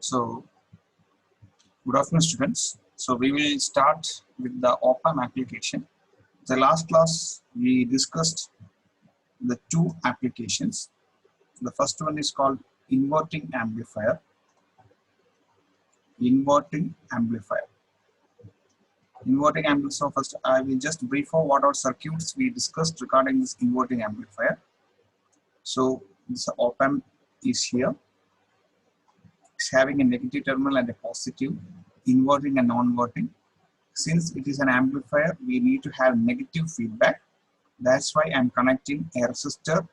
So, good afternoon, students. So, we will start with the op-amp application. The last class we discussed the two applications. The first one is called inverting amplifier. Inverting amplifier. Inverting amplifier. So, first I will just brief over what are circuits we discussed regarding this inverting amplifier. So, this op-amp is here. It's having a negative terminal and a positive, inverting and non-inverting. Since it is an amplifier, we need to have negative feedback. That's why I'm connecting a resistor,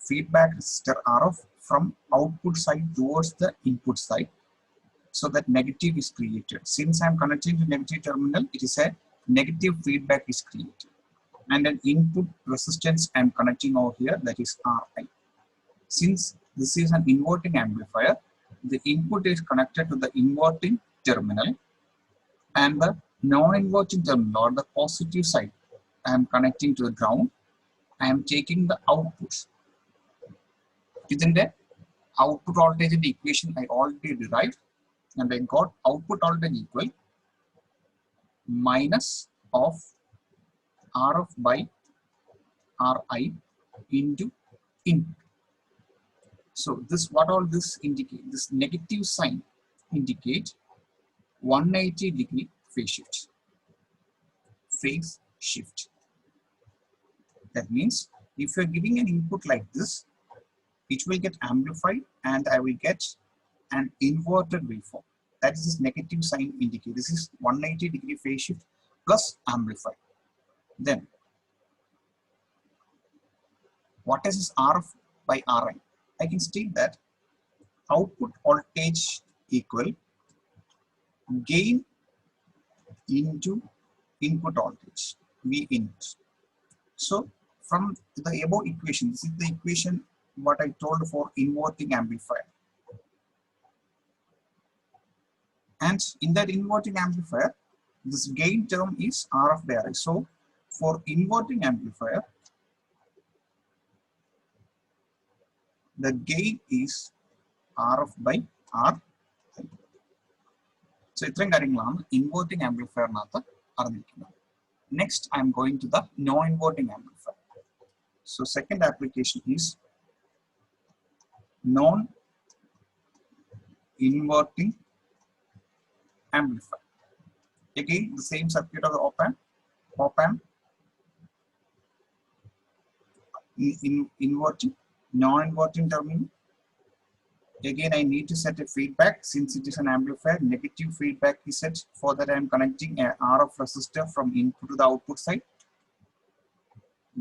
feedback resistor RF from output side towards the input side, so that negative is created. Since I'm connecting to negative terminal, it is a negative feedback is created. And an input resistance I'm connecting over here, that is RI. Since this is an inverting amplifier, the input is connected to the inverting terminal, and the non-inverting terminal or the positive side I am connecting to the ground. I am taking the outputs. Within the output voltage in the equation I already derived, and I got output voltage equal minus of RF by RI into input. So this, what all this indicate? This negative sign indicate 180 degree phase shift. Phase shift. That means if you are giving an input like this, it will get amplified and I will get an inverted waveform. That is this negative sign indicate. This is 180 degree phase shift plus amplified. Then what is this RF by RI? I can state that output voltage equal gain into input voltage, V input. So from the above equation, this is the equation what I told for inverting amplifier. And in that inverting amplifier, this gain term is RF by RI. So for inverting amplifier, the gain is RF by RI. So ഇത്രയും കാര്യങ്ങളാണ് inverting amplifier നാത്ത് അറിഞ്ഞിരിക്കുന്നത്. Next, I am going to the non-inverting amplifier. So second application is non-inverting amplifier. Again, the same circuit of the op-amp. Op-amp inverting, non-inverting terminal. Again, I need to set a feedback. Since it is an amplifier, negative feedback is set. For that, I am connecting a RF resistor from input to the output side.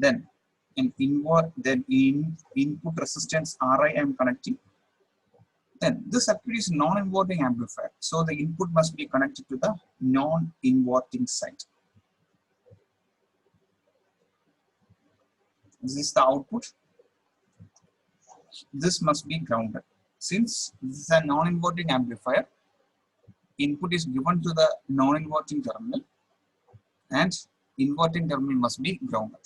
Then an input resistance RI I am connecting. Then this circuit is non-inverting amplifier. So the input must be connected to the non-inverting side. This is the output. This must be grounded. Since this is a non-inverting amplifier, input is given to the non-inverting terminal and inverting terminal must be grounded.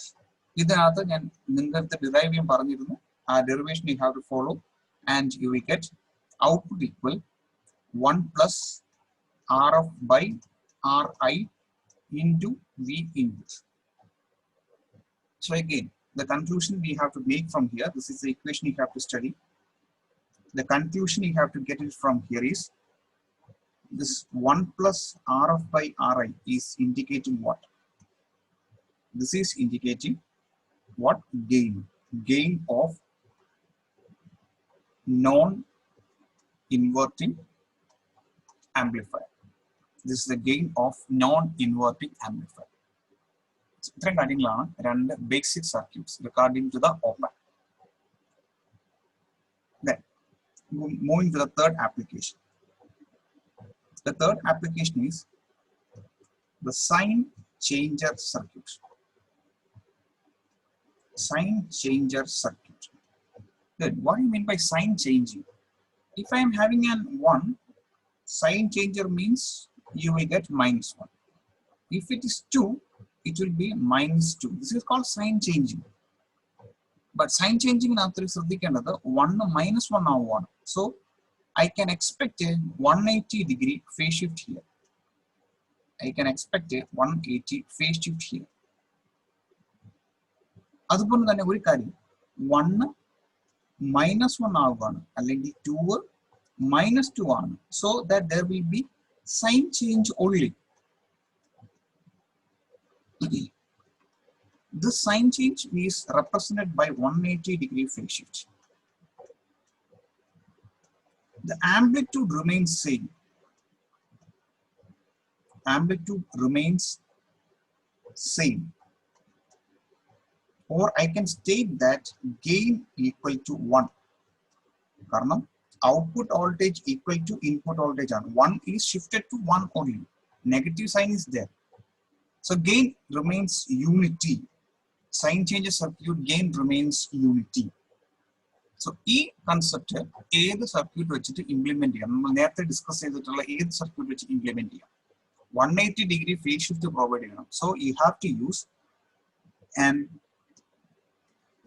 ഇതിനകത്ത് ഞാൻ നിങ്ങൾക്ക് derive ചെയ്യാൻ പറഞ്ഞിരുന്നു. ആ derivation you have to follow and you will get output equal 1 plus RF by RI into V input. So again, the conclusion we have to make from here, this is the equation you have to study. The conclusion you have to get it from here is this 1 plus RF by RI is indicating what? This is indicating what? Gain. Gain of non-inverting amplifier. This is the gain of non-inverting amplifier. ഇത്രയും കാര്യങ്ങളാണ് രണ്ട് basic circuits regarding to the op-amp. Then moving to the third application. The third application is the sign changer circuit. Sign changer circuit. Good. What do you mean by sign changing? If I am having an 1, sign changer means you will get -1. If it is 2, it will be -2. This is called sign changing. But sign changing in ശ്രദ്ധിക്കേണ്ടത് 1 -1 ആവുകയാണ്. So I can expect a 180-degree phase shift here. I can expect a 180 phase shift here. അതുപോലെ തന്നെ ഒരു കാര്യം 1 -1 ആവുകയാണ് അല്ലെങ്കിൽ 2 -2 ആണ്. So that there will be sign change only. This sign change is represented by 180-degree phase shift. The amplitude remains same. Amplitude remains same. Or I can state that gain equal to 1. കാരണം output voltage equal to input voltage ആണ്. 1 is shifted to 1 only. Negative sign is there. So gain remains unity. Sign changes circuit, gain remains unity. So ഈ concept ഏത് circuit വെച്ചിട്ട് implement ചെയ്യാം? നമ്മൾ നേരത്തെ discuss ചെയ്തിട്ടുള്ള ഏത് സർക്യൂട്ട് വെച്ച് ഇംപ്ലിമെന്റ് ചെയ്യാം? 180-degree phase shift പ്രൊവൈഡ് ചെയ്യണം. So you have to use an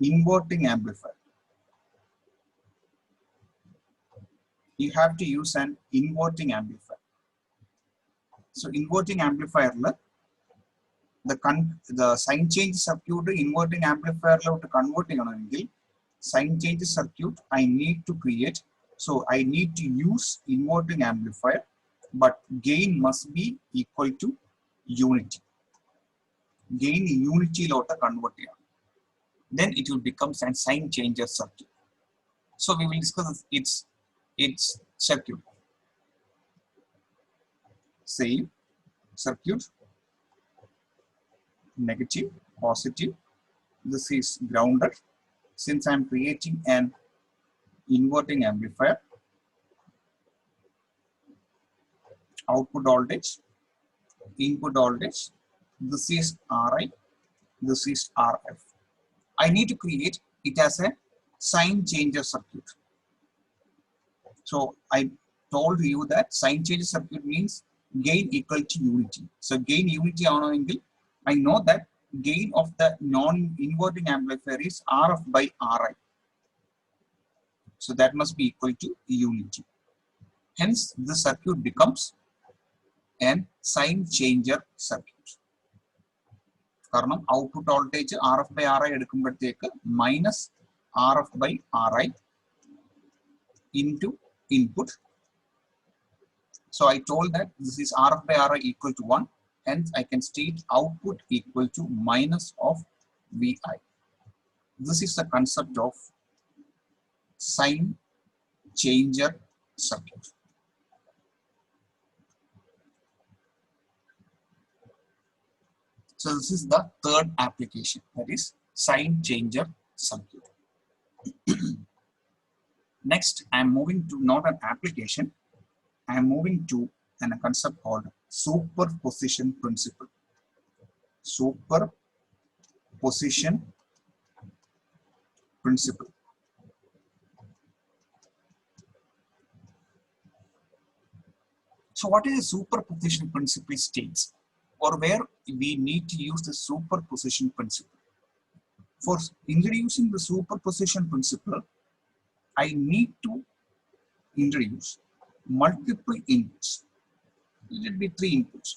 inverting amplifier. You have to use an inverting amplifier. So inverting amplifier the sign change circuit inverting amplifier to convert sign change circuit I need to create. So I need to use inverting amplifier, but gain must be equal to unity. Gain unity to convert here. Then it will become a sign changer circuit. So we will discuss its circuit. Same circuit, negative, positive. This is grounded. Since I am creating an inverting amplifier, output voltage, input voltage, this is RI, this is RF. I need to create it as a sign changer circuit. So I told you that sign changer circuit means gain equal to unity. So gain unity I know that gain of the non-inverting amplifier is RF by RI. So that must be equal to unity. Hence the circuit becomes an sign changer circuit. കാരണം output voltage RF/RI എടുക്കുമ്പോഴത്തേക്ക് minus RF/RI into input. So I told that this is RF/RI equal to 1. Hence I can state output equal to minus of VI. This is the concept of sign changer circuit. So this is the third application, that is sign changer circuit. Next, I am moving to not an application, I am moving to a concept called superposition principle. Superposition principle. So what is the superposition principle states, or where we need to use the superposition principle? For introducing the superposition principle, I need to introduce multiple inputs. Let it be 3 inputs.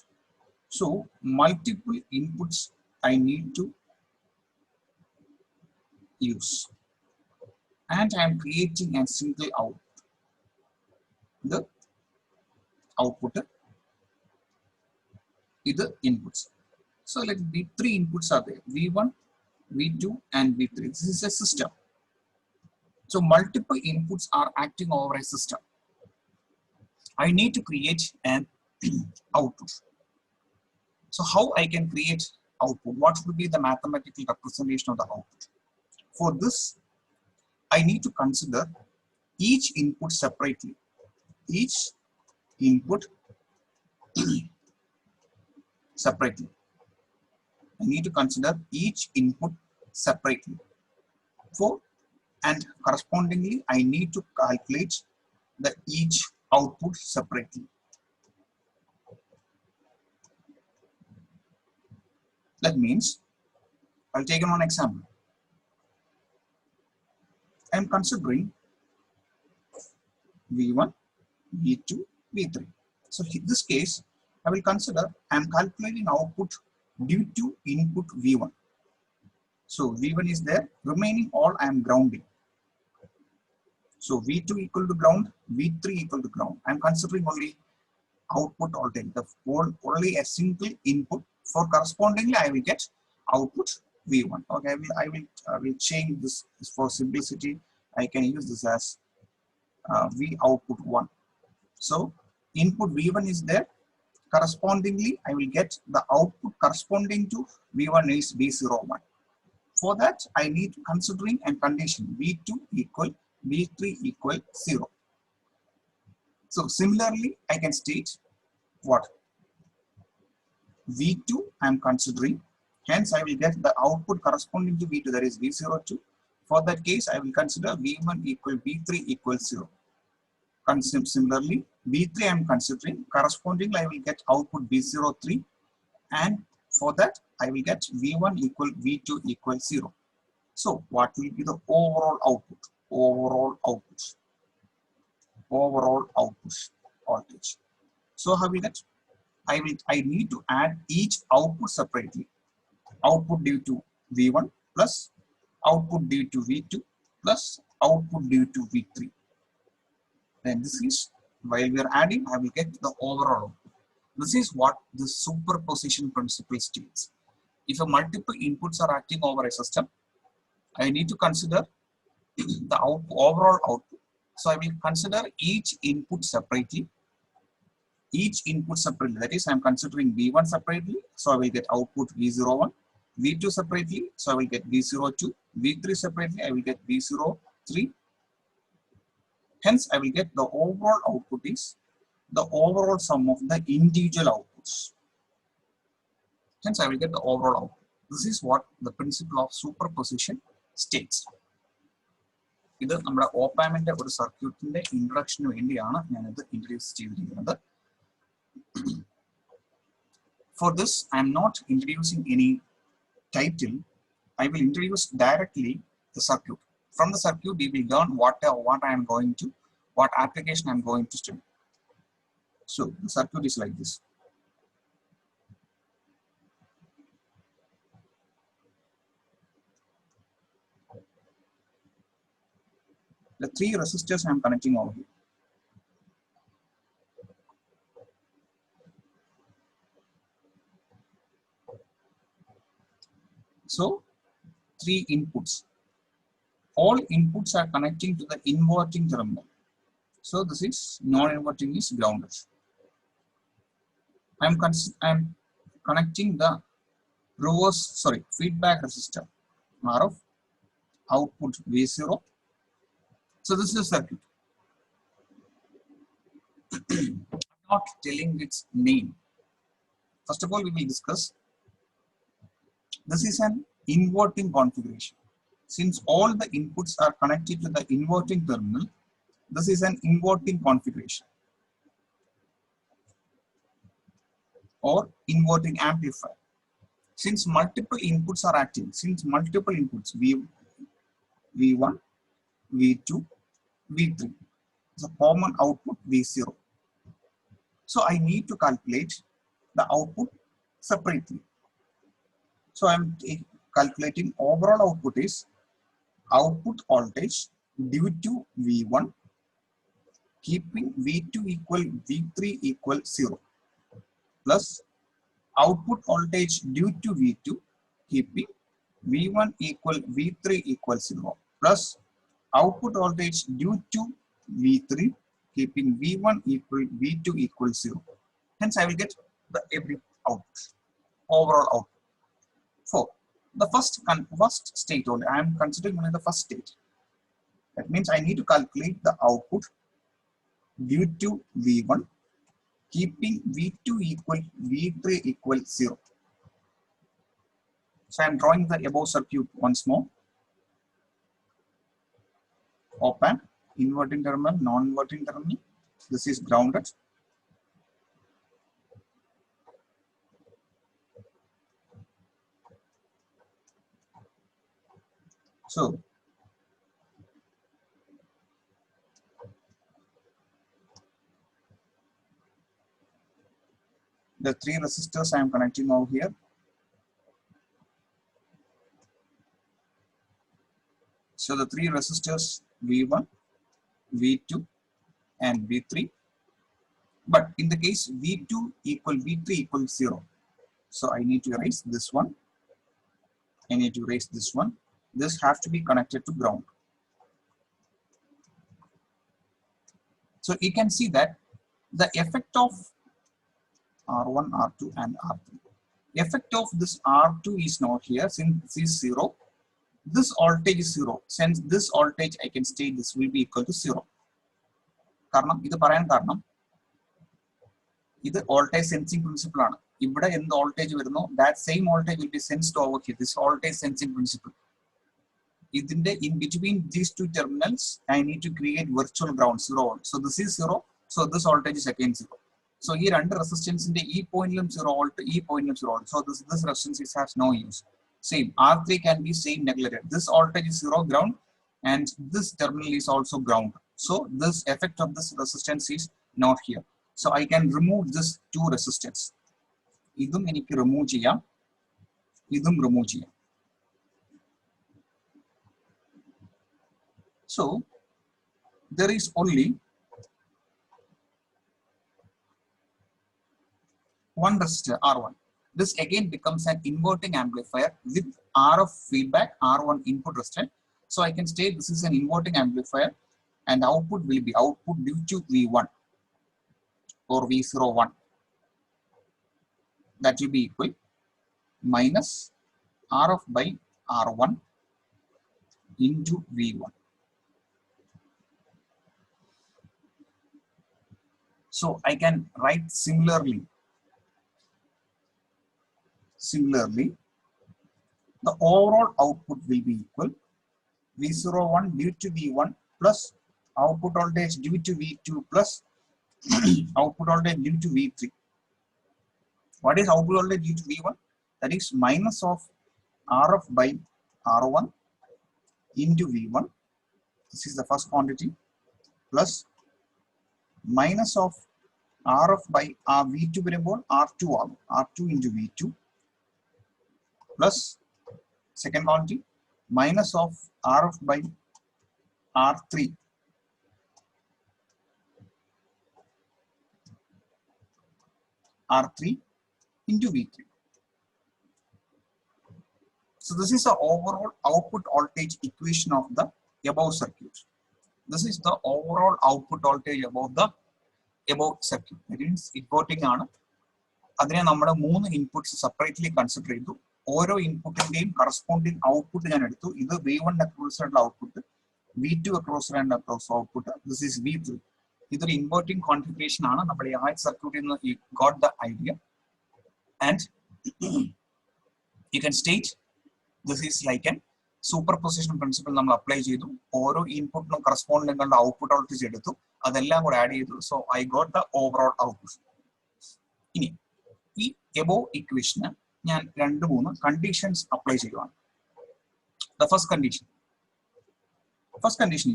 So multiple inputs I need to use, and I am creating a single output. The output is the inputs. So let it be 3 inputs are there: V1, V2 and V3. This is a system. So multiple inputs are acting over a system. I need to create an output. So how I can create output? What should be the mathematical representation of the output? For this, I need to consider each input separately. Each input separately. I need to consider each input separately. And correspondingly, I need to calculate the each output separately. That means, I'll take one example. I am considering V1, V2, V3. So in this case, I will consider I am calculating output due to input V1. So V1 is there, remaining all I am grounding. So V2 equal to ground, V3 equal to ground. I am considering only output voltage, only a single input. For correspondingly, I will get output V1. Okay, I will change this for simplicity. I can use this as V output 1. So input V1 is there. Correspondingly, I will get the output corresponding to V1 is V01. For that, I need considering and condition V2 equal V3 equal 0. So similarly, I can state what V2 I am considering. Hence, I will get the output corresponding to V2, that is V02. For that case, I will consider V1 equal V3 equal 0. Similarly, V3 I am considering. Correspondingly, I will get output V03. And for that, I will get V1 equal V2 equal 0. So, what will be the overall output? Overall output voltage. So, how will that? I need to add each output separately. Output due to V1 plus output due to V2 plus output due to V3. Then this is, while we are adding, I will get the overall output. This is what the superposition principle states. If a multiple inputs are acting over a system, I need to consider the overall output. So I will consider each input separately. That is, I am considering V1 separately, so I will get output V01. V2 separately, so I will get V02. V3 separately, I will get V03. Hence, I will get the overall output is the overall sum of the individual outputs. Hence, I will get the overall output. This is what the principle of superposition states. This is our op-ampന്റെ ഒരു സർക്യൂട്ടിന്റെ ഇൻട്രൊഡക്ഷന് വേണ്ടിയാണ് ഞാൻ ഇത് introduce ചെയ്തിരിക്കുന്നത്. For this, I am not introducing any title. I will introduce directly the circuit. From the circuit, we will learn what I am going to, what application I am going to study. So the circuit is like this. The 3 resistors I am connecting over here. So 3 inputs. All inputs are connecting to the inverting terminal. So this is non-inverting is grounded. I am connecting the feedback resistor RF, output V0. So this is a circuit. I'm not telling its name. First of all, we will discuss. This is an inverting configuration. Since all the inputs are connected to the inverting terminal, this is an inverting configuration or inverting amplifier. Since multiple inputs are acting, V1, V2, V3, the common output V0. So I need to calculate the output separately. So I am calculating overall output is output voltage due to V1, keeping V2 equal V3 equal 0, plus output voltage due to V2, keeping V1 equal V3 equal 0, plus output voltage due to V3, keeping V1 equal V2 equal 0. Hence, I will get the every output, overall output. For the first state only, I am considering only the first state. That means I need to calculate the output due to V1, keeping V2 equal V3 equal 0. So I am drawing the above circuit once more. Op-amp, inverting terminal, non-inverting terminal. This is grounded. So the three resistors I am connecting over here. So the three resistors V1, V2 and V3. But in the case V2 equal V3 equals 0. So I need to erase this one. I need to erase this one. This has to be connected to ground. So you can see that the effect of R1, R2 and R3. Effect of this R2 is not here since this is 0. This voltage is 0. Since this voltage I can state this will be equal to 0. കാരണം ഇത് പറയാൻ കാരണം ഇത് voltage sensing principle ആണ്. ഇവിടെ എന്ത് voltage വരുന്നോ that same voltage will be sensed over here. This voltage sensing principle. ഇതിന്റെ in between these two terminals I need to create virtual ground 0 volt. So this is 0. So this voltage is again 0. So ഈ രണ്ട് റെസിസ്റ്റൻസിന്റെ ഈ പോയിന്റിലും 0 volt ഈ പോയിന്റിലും 0 volt. So this resistance has no use. Same R3 can be same neglected. This voltage is 0 ground and this terminal is also ground. So this effect of this resistance is not here. So I can remove this two resistance. ഇതും എനിക്ക് remove ചെയ്യാം, ഇതും remove ചെയ്യാം. So there is only one resistor R1. This again becomes an inverting amplifier with RF feedback, R1 input resistor. So I can state this is an inverting amplifier and output will be output due to V1 or V01. That will be equal minus RF by R1 into V1. So I can write similarly, the overall output will be equal V01 due to V1 plus output voltage due to V2 plus output voltage due to V3. What is output voltage due to V1? That is minus of RF by R1 into V1. This is the first quantity plus minus of RF by V2 വരുമ്പോൾ R2 ആകും, R2 into V2 plus second quantity minus of RF by R3 into V3. So this is the overall output voltage equation of the above circuit. This is the overall output voltage above the above circuit. That means inverting ആണ്. അതിനെ നമ്മുടെ മൂന്ന് inputs separately consider ചെയ്തു. ഓരോ ഇൻപുട്ടിന്റെയും corresponding output ഞാൻ എടുത്തു. ഇത് V1 across ആയിട്ടുള്ള output, V2 across and across output, this is V3. ഇതൊരു ഇൻവെർട്ടിംഗ് കോൺഫിഗറേഷൻ ആണ്. നമ്മുടെ ആ സർക്യൂട്ടിൽ നിന്ന് you got the idea and you can state this is like an super position principle നമ്മൾ അപ്ലൈ ചെയ്തു. ഓരോ ഇൻപുട്ടിനും കറസ്പോണ്ടിങ് ഔട്ട്പുട്ട് വോൾട്ടേജ് എടുത്തു, അതെല്ലാം കൂടെ ആഡ് ചെയ്തു. So I got the overall output. ഇനി ഈ എബോവ് ഇക്വേഷന് ഞാൻ 2-3 കണ്ടീഷൻസ് അപ്ലൈ ചെയ്യുവാണ്. The first condition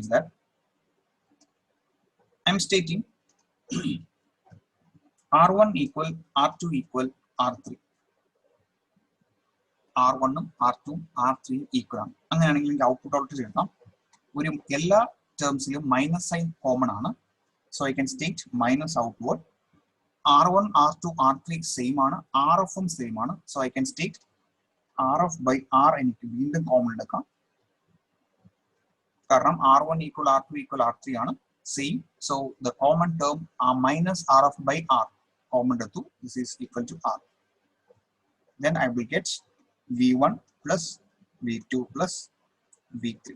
is that I am stating R1 equal R2 equal R3. R1 ഉം R2 ഉം R3 ഈക്വൽ ആണ്. അങ്ങനെയാണെങ്കിൽ എനിക്ക് ഔട്ട്പുട്ട് വോൾട്ടേജ് എഴുതാം. ഒരു എല്ലാ ടേംസിലും മൈനസ് സൈൻ കോമൺ ആണ്. So I can state minus outward. R1, R2, R3 same ആണ്, RF ഉം സെയിം ആണ്. So I can state RF by R എനിക്ക് വീണ്ടും കോമൺ എടുക്കാം. കാരണം R1 equal R2 equal R3 ആണ്, same. So the common term minus RF by R common എടുത്തു. This is equal to R. Then I will get V1 plus V2 plus V3.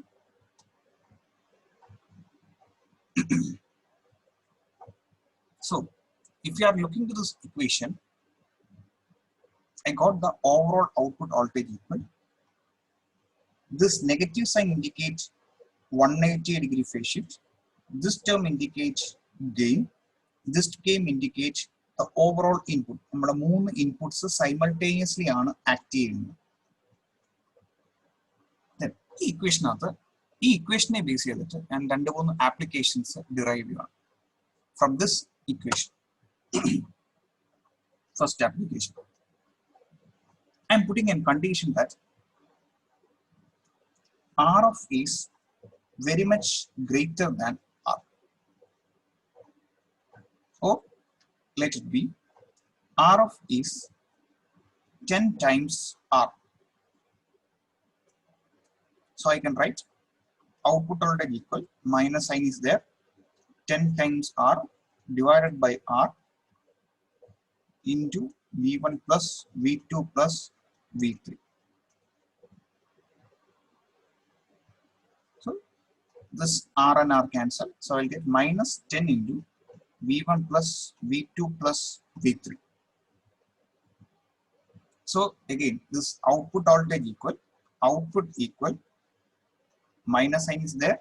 So if you are looking to this equation, I got the overall output voltage equal. This negative sign indicates 180-degree phase shift. This term indicates gain. This term indicates the overall input. നമ്മുടെ 3 inputs simultaneously ആണ് act ചെയ്യുന്നത്. ഈ ഇക്വേഷനകത്ത് ഈ ഇക്വേഷനെ base ചെയ്തിട്ട് ഞാൻ 2-3 applications derive ചെയ്യുകയാണ്. From this equation first application. I am putting in condition that R of is very much greater than R. Or let it be R of is 10 times R. So I can write output voltage equal, minus sign is there, 10 times R divided by R into V1 plus V2 plus V3. So this R and R cancel. So I'll get minus 10 into V1 plus V2 plus V3. So again, this output voltage equal, minus sign is there.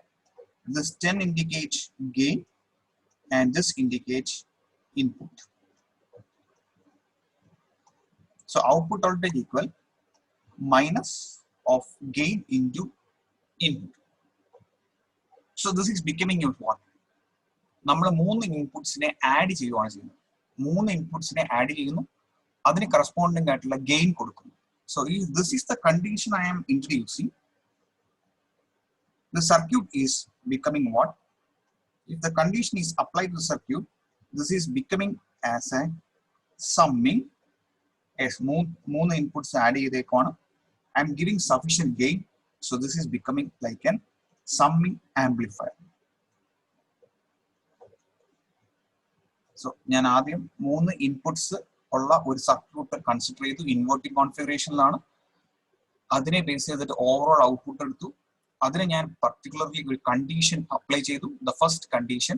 This 10 indicates gain and this indicates input. So output voltage equal minus of gain into input. So this is becoming your what? നമ്മൾ 3 ഇൻപുട്സിനെ add ചെയ്യുകയാണ് ചെയ്യുന്നത്. 3 ഇൻപുട്സിനെ add ചെയ്യുന്നു, അതിന് corresponding ആയിട്ടുള്ള gain കൊടുക്കുന്നു. So this is the condition I am introducing. The circuit is becoming what? If the condition is applied to the circuit, this is becoming as a summing. As 3 inputs add ചെയ്തേക്കാണ്. I am giving sufficient gain. So this is becoming like an summing amplifier. So ഞാൻ ആദ്യം 3 inputs ഉള്ള ഒരു circuit consider ചെയ്തു, inverting കോൺഫിഗറേഷനിലാണ്. അതിനെ base ചെയ്തിട്ട് overall output എടുത്തു. അതിനെ ഞാൻ പർട്ടിക്കുലർലി ഒരു കണ്ടീഷൻ അപ്ലൈ ചെയ്തു. The first condition,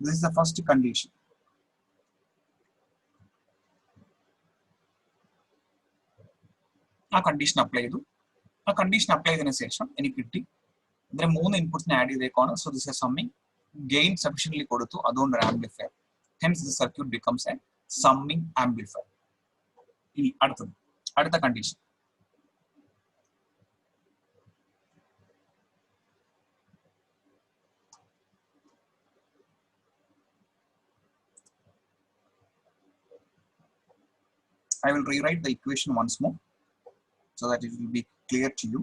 this is the first condition. ആ കണ്ടീഷൻ അപ്ലൈ ചെയ്തു. ആ കണ്ടീഷൻ അപ്ലൈ ചെയ്തതിനു ശേഷം എനിക്ക് കിട്ടി ഇതിനെ 3 ഇൻപുട്സിനെ ആഡ് ചെയ്തേക്കാണ്. So this is summing, gain sufficiently കൊടുത്തു, അതുകൊണ്ട് ഒരു amplifier. Hence the circuit becomes a summing amplifier. ഇനി അടുത്ത condition. I will rewrite the equation once more so that it will be clear to you.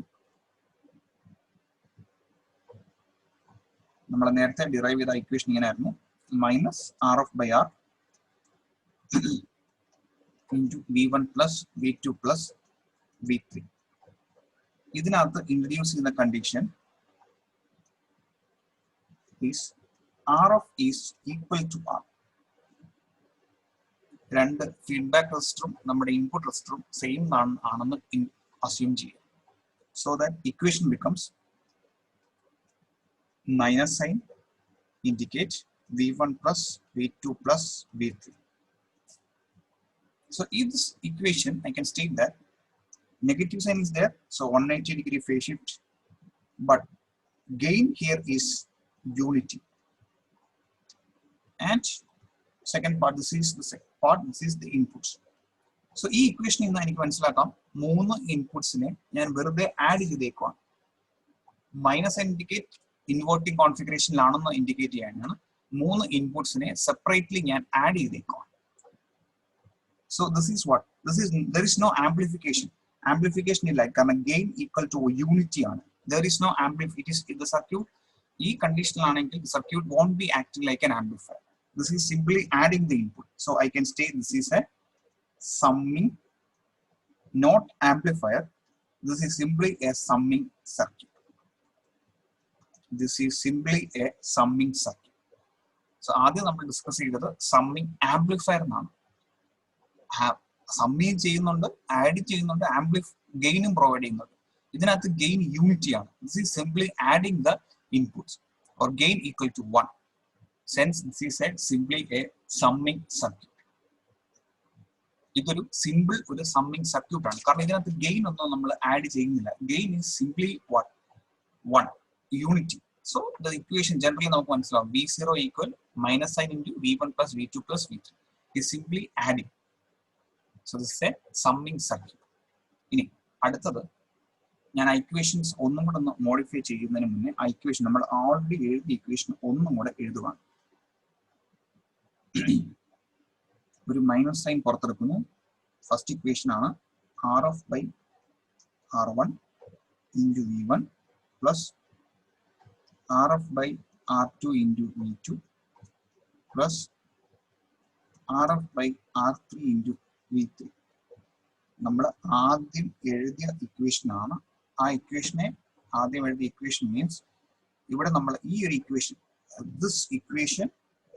നമ്മൾ നേരത്തെ derive ചെയ്ത equation ഇങ്ങനെയായിരുന്നു, minus R of by R into V1 plus V2 plus V3. ഇതിനകത്ത് introduce ചെയ്യുന്ന condition is R of is equal to R. രണ്ട് feedback റെസിസ്റ്ററും നമ്മുടെ input റെസിസ്റ്ററും സെയിം ആണെന്ന് അസ്യൂം ചെയ്യുക. So that equation becomes minus sign indicate V1 plus V2 plus V3. So in this equation, I can state that negative sign is there, so 180-degree phase shift, but gain here is unity. And second part, this is the second part, this is the inputs. So ഈ equation ഇന്ന് എനിക്ക് മനസ്സിലാക്കാം, 3 ഇൻപുട്സിനെ ഞാൻ വെറുതെ add ചെയ്തേക്കുവാണ്. Minus indicate inverting കോൺഫിഗറേഷനിലാണെന്ന് indicate ചെയ്യാനാണ് 3 ഇൻപുട്സിനെ സെപ്പറേറ്റ്ലി ഞാൻ ആഡ് ചെയ്തേക്കാം. So this is what, there is no amplification. Amplification ഇല്ല, കാരണം ഗെയിൻ ഈക്വൽ ടു യൂണിറ്റി ആണ്. there is no amplification. It is in the circuit. ഈ കണ്ടീഷനിലാണെങ്കിൽ circuit won't be acting like an amplifier. This is simply adding the input. So I can state this is a summing, not amplifier. This is simply a summing circuit. This is simply a summing circuit. So ആദ്യം നമ്മൾ discuss ചെയ്തത് summing amplifier എന്നാണ്. Summing ചെയ്യുന്നുണ്ട്, add ചെയ്യുന്നുണ്ട്, ഗെയിനും provide ചെയ്യുന്നുണ്ട്. ഇതിനകത്ത് gain unity ആണ്. This is simply adding the inputs or gain equal to 1. Since this is simply a summing circuit. ഇതൊരു സിമ്പിൾ ഒരു സമ്മിങ് സർക്യൂട്ട് ആണ്, കാരണം ഇതിനകത്ത് ഗെയിൻ ഒന്നും നമ്മൾ ആഡ് ചെയ്യുന്നില്ല. Gain is simply what, 1 unity. So the equation generally നമുക്ക് മനസ്സിലാവും, V0 equal minus sign into V1 plus V2 plus V3 is simply adding. So this is a summing circuit. ഇനി അടുത്തത്, ഞാൻ ഇക്വേഷൻസ് ഒന്നും കൂടെ ഒന്ന് മോഡിഫൈ ചെയ്യുന്നതിന് മുന്നേ ഇക്വേഷൻ നമ്മൾ ഓൾറെഡി എഴുതിയ ഇക്വേഷൻ ഒന്നും കൂടെ എഴുതുവാണ്. ഒരു മൈനസ് സൈൻ പുറത്തെടുക്കുന്നു. ഫസ്റ്റ് ഇക്വേഷൻ ആണ് R F by R one into V one plus R F by R two into V two plus R F by R three into V three. നമ്മൾ ആദ്യം എഴുതിയ equation ആണ്. ആ ഇക്വേഷനെ ആദ്യം എഴുതിയ equation means ഇവിടെ നമ്മൾ ഈ ഒരു equation, this equation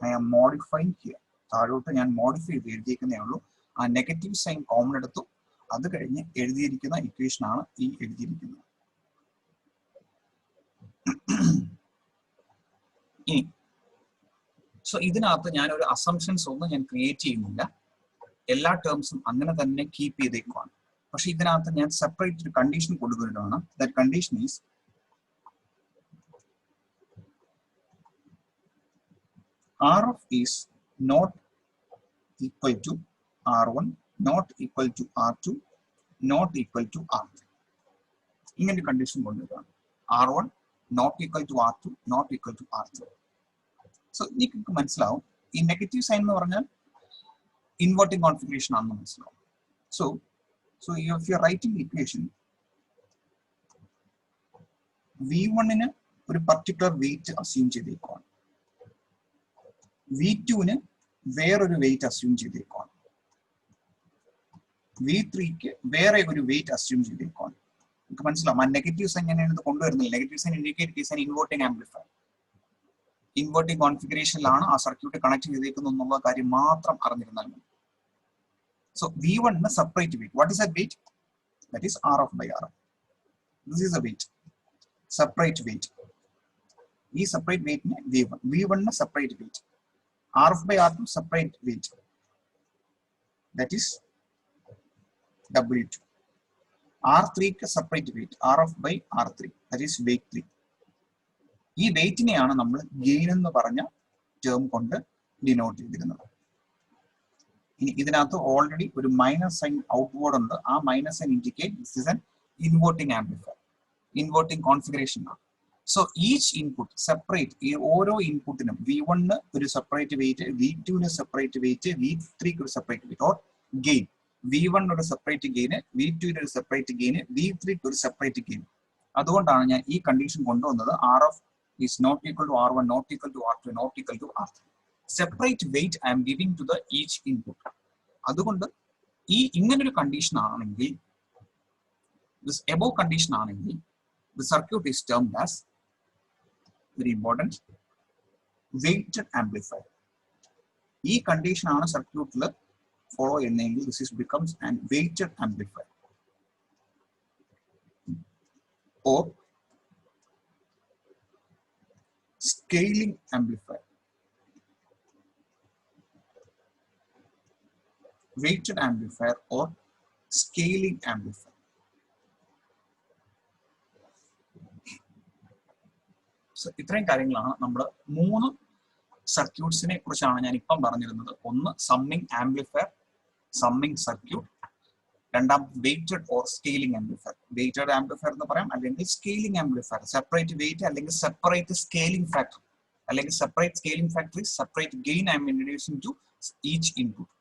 I am modifying here. താഴോട്ട് ഞാൻ മോഡിഫൈ ചെയ്ത് എഴുതിയിരിക്കുന്നേ ഉള്ളൂ. ആ നെഗറ്റീവ് സൈൻ കോമൺ എടുത്തു. അത് കഴിഞ്ഞ് എഴുതിയിരിക്കുന്ന ഇക്വേഷൻ ആണ് ഈ എഴുതിയിരിക്കുന്നത്. ഇനി സോ ഇതിനകത്ത് ഞാൻ ഒരു അസംഷൻസ് ഒന്നും ഞാൻ ക്രിയേറ്റ് ചെയ്യുന്നില്ല. എല്ലാ ടേംസും അങ്ങനെ തന്നെ കീപ്പ് ചെയ്തേക്കുവാണ്. പക്ഷെ ഇതിനകത്ത് ഞാൻ സെപ്പറേറ്റ് ഒരു കണ്ടീഷൻ കൊണ്ടുവരുന്നതാണ്. That condition is R of is not equal to R1, not equal to R2, not equal to R3. ഇങ്ങനെ ഒരു കണ്ടീഷൻ കൊണ്ടുവരികയാണ്. R1 not equal to R2, not equal to R3. So നിങ്ങൾക്ക് മനസ്സിലാവും ഈ negative sign എന്ന് പറഞ്ഞാൽ inverting configuration ആണെന്ന് മനസ്സിലാവും. So if you are writing equation V1 ഒരു പർട്ടിക്കുലർ വെയിറ്റ് അസ്യൂം ചെയ്തേക്കുവാണ്, V2 വേറൊരു വെയിറ്റ് അസ്യൂം ചെയ്തേക്കുവാണ്, V3 വേറെ ഒരു വെയിറ്റ് അസ്യൂം ചെയ്തേക്കുവാണ്. നിങ്ങൾക്ക് മനസ്സിലാവും ആ നെഗറ്റീവ് സൈൻ ഞാൻ ഇത് കൊണ്ടുവരുന്നില്ല. Negative sign indicate is an inverting amplifier. Inverting കോൺഫിഗറേഷനിലാണ് ആ സർക്യൂട്ട് കണക്ട് ചെയ്തേക്കുന്നത് എന്നുള്ള കാര്യം മാത്രം അറിഞ്ഞിരുന്നാൽ മതി. So V1 separate weight. What is that weight? That is R of by R. This is a weight, separate weight. ഈ സെപ്പറേറ്റ് വെയിറ്റിനെ V1 separate weight, R of by R2 separate weight, that is W2. R3 separate weight, R of by R3, that is weight 3. ഈ വെയിറ്റിനെയാണ് നമ്മൾ gain എന്ന് പറഞ്ഞ term കൊണ്ട് denote ചെയ്തിരുന്നത്. ഇനി ഇതിനകത്ത് ഓൾറെഡി ഒരു മൈനസ് സൈൻ ഔട്ട്വേർഡ് ഉണ്ട്. ആ minus sign indicate this is an inverting amplifier, inverting configuration ആണ്. സോ ഈച്ച് ഇൻപുട്ട് സെപ്പറേറ്റ്, ഈ ഓരോ ഇൻപുട്ടിനും V1 ഒരു separate wait, V2 separate wait, V3 ഒരു separate wait or gain. V1 ഒരു സെപ്പറേറ്റ് ഗെയിന്, V2 ഒരു സെപ്പറേറ്റ് ഗെയിന്, V3 ഒരു separate gain. അതുകൊണ്ടാണ് ഞാൻ ഈ കണ്ടീഷൻ കൊണ്ടുവന്നത്. R of is not equal to R1, not equal to R2, not equal to R3. Separate weight I am giving to the each input. അതുകൊണ്ട് ഈ ഇങ്ങനൊരു condition ആണെങ്കിൽ, this above condition ആണെങ്കിൽ, the circuit is termed as, very important, weighted amplifier. ഈ condition ആണ് സർക്യൂട്ടിൽ follow ചെയ്യുന്നതെങ്കിൽ this is becomes an weighted amplifier or scaling amplifier. Weighted amplifier or scaling amplifier. ഇത്രയും കാര്യങ്ങളാണ് നമ്മൾ മൂന്ന് സർക്യൂട്ട്സിനെ കുറിച്ചാണ് ഞാൻ ഇപ്പം പറഞ്ഞിരുന്നത്. ഒന്ന് സമ്മിങ് ആംപ്ലിഫയർ, സമ്മിങ് സർക്യൂട്ട്. രണ്ടാം weighted or scaling amplifier. Weighted amplifier എന്ന് പറയാം, അല്ലെങ്കിൽ സ്കെയിലിംഗ് ആംപ്ലിഫയർ. സെപ്പറേറ്റ് വെയിറ്റ് അല്ലെങ്കിൽ സെപ്പറേറ്റ് സ്കെയിലിംഗ് ഫാക്ടർ, അല്ലെങ്കിൽ separate scaling factory, separate gain I am introducing to each input.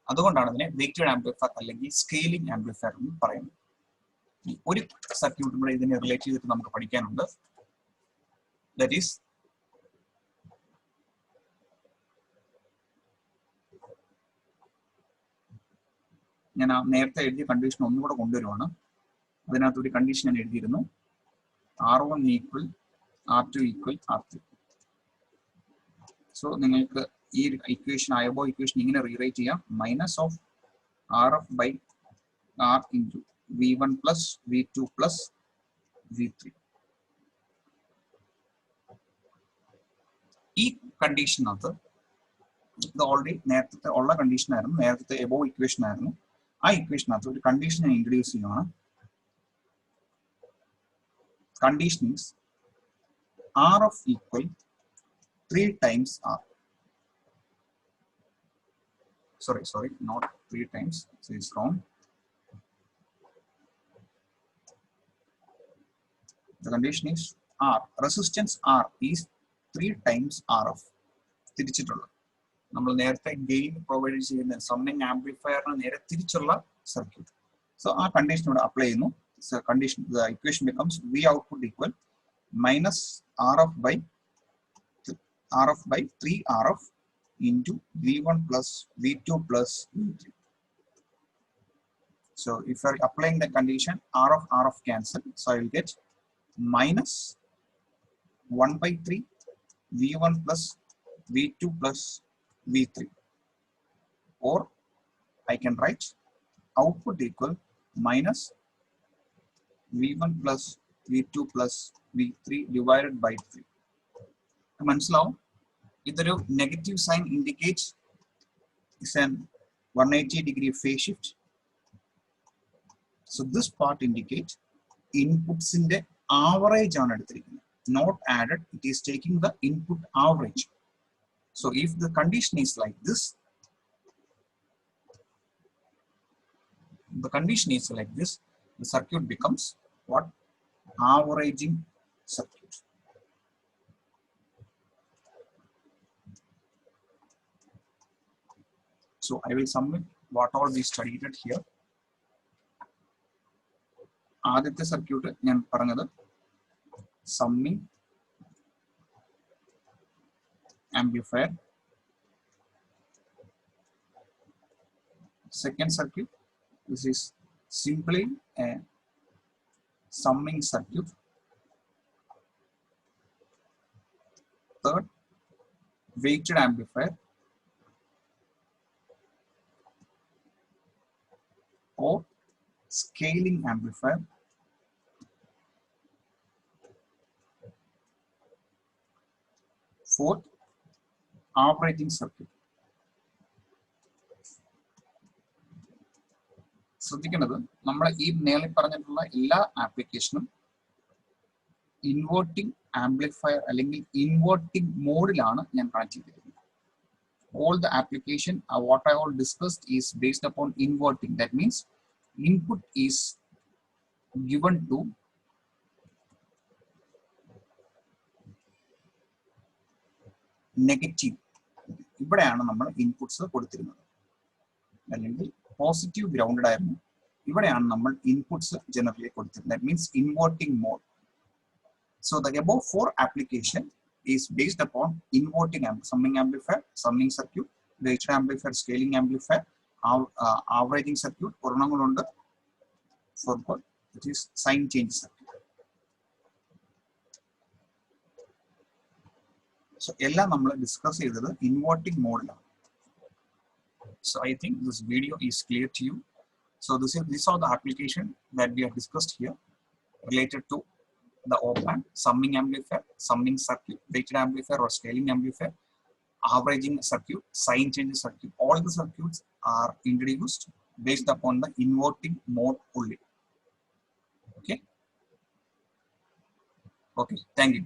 അതുകൊണ്ടാണ് ഇതിനെ വെയ്റ്റഡ് ആംപ്ലിഫയർ അല്ലെങ്കിൽ സ്കെയിലിംഗ് ആംപ്ലിഫയർ എന്ന് പറയുന്നത്. ഒരു സർക്യൂട്ട് ഇവിടെ ഇതിനെ റിലേറ്റ് ചെയ്തിട്ട് നമുക്ക് പഠിക്കാനുണ്ട്. That is ഞാൻ നേരത്തെ എഴുതിയ കണ്ടീഷൻ ഒന്നുകൂടെ കൊണ്ടുവരുവാണ്. അതിനകത്ത് ഒരു കണ്ടീഷൻ ഞാൻ എഴുതിയിരുന്നു, R1 equal R2 equal R3. So നിങ്ങൾക്ക് ഈ ഇക്വേഷൻ അയബോ ഇക്വേഷൻ ഇങ്ങനെ റീറൈറ്റ് ചെയ്യാം, minus of RF by R into V1 plus V2 plus V3. ഈ കണ്ടീഷനകത്ത് ഇത് ഓൾറെഡി നേരത്തെ ഉള്ള കണ്ടീഷൻ ആയിരുന്നു, നേരത്തെ എബോവ് ഇക്വേഷൻ ആയിരുന്നു. ആ ഇക്വേഷനകത്ത് ഒരു കണ്ടീഷൻ ഞാൻ ഇൻട്രൊഡ്യൂസ് ചെയ്യുകയാണ്. Condition is R of equal 3 times R. Sorry, not 3 times, so it's wrong. The condition is R, resistance R is 3 times RF. തിരിച്ചിട്ടുള്ളത് നമ്മൾ നേരത്തെ ഗെയിൻ പ്രൊവൈഡ് ചെയ്യുന്ന സമ്മിങ് ആംപ്ലിഫയറിന് നേരെ തിരിച്ചുള്ള സർക്യൂട്ട്. സോ ആ കണ്ടീഷൻ ഇവിടെ അപ്ലൈ ചെയ്യുന്നു. Condition equation becomes V output equal minus RF by 3 RF into V1 plus V2 plus V3. So if you are applying the condition, RF cancel, so I will get minus 1 by 3 V1 plus V2 plus V3, or I can write output equal minus V1 plus V2 plus V3 divided by 3. മനസ്സിലാവും, ഇതൊരു negative sign indicate is an 180-degree phase shift. So this part indicates inputs in the average on not added, it is taking the input average. So if the condition is like this, the circuit becomes what? Averaging circuit. So I will submit what all we studied here. ആദ്യത്തെ circuit ഞാൻ പറഞ്ഞത് summing amplifier. Second circuit, this is simply a summing circuit. Third, weighted amplifier or scaling amplifier. Fourth, averaging circuit. ശ്രദ്ധിക്കേണ്ടത്, നമ്മൾ ഈ മേലെ പറഞ്ഞിട്ടുള്ള എല്ലാ ആപ്ലിക്കേഷനും ഇൻവേർട്ടിംഗ് ആംപ്ലിഫയർ അല്ലെങ്കിൽ ഇൻവേർട്ടിംഗ് മോഡിലാണ് ഞാൻ കണക്ട് ചെയ്തിരിക്കുന്നത്. All the application what I all discussed is based upon inverting. That means input is given to negative. ഇവിടെയാണ് നമ്മൾ ഇൻപുട്സ് കൊടുത്തിരുന്നത്, അല്ലെങ്കിൽ പോസിറ്റീവ് ഗ്രൗണ്ടഡ് ആയിരുന്നു. ഇവിടെയാണ് നമ്മൾ ഇൻപുട്സ് ജനറലി കൊടുത്തിരുന്നത്. That means inverting mode. So the above 4 application is based upon inverting summing amplifier, summing circuit, weighted amplifier, scaling amplifier, averaging circuit, ഒരെണ്ണങ്ങളുണ്ട് for what? It is sign change circuit. So എല്ലാം നമ്മൾ discuss ചെയ്തത് inverting മോഡിലാണ്. So I think this video is clear to you. So these are the application that we have discussed here related to the op-amp, summing amplifier, summing circuit, weighted amplifier or scaling amplifier, averaging circuit, sign change circuit. All the circuits are introduced based upon the inverting mode only. Okay. Thank you.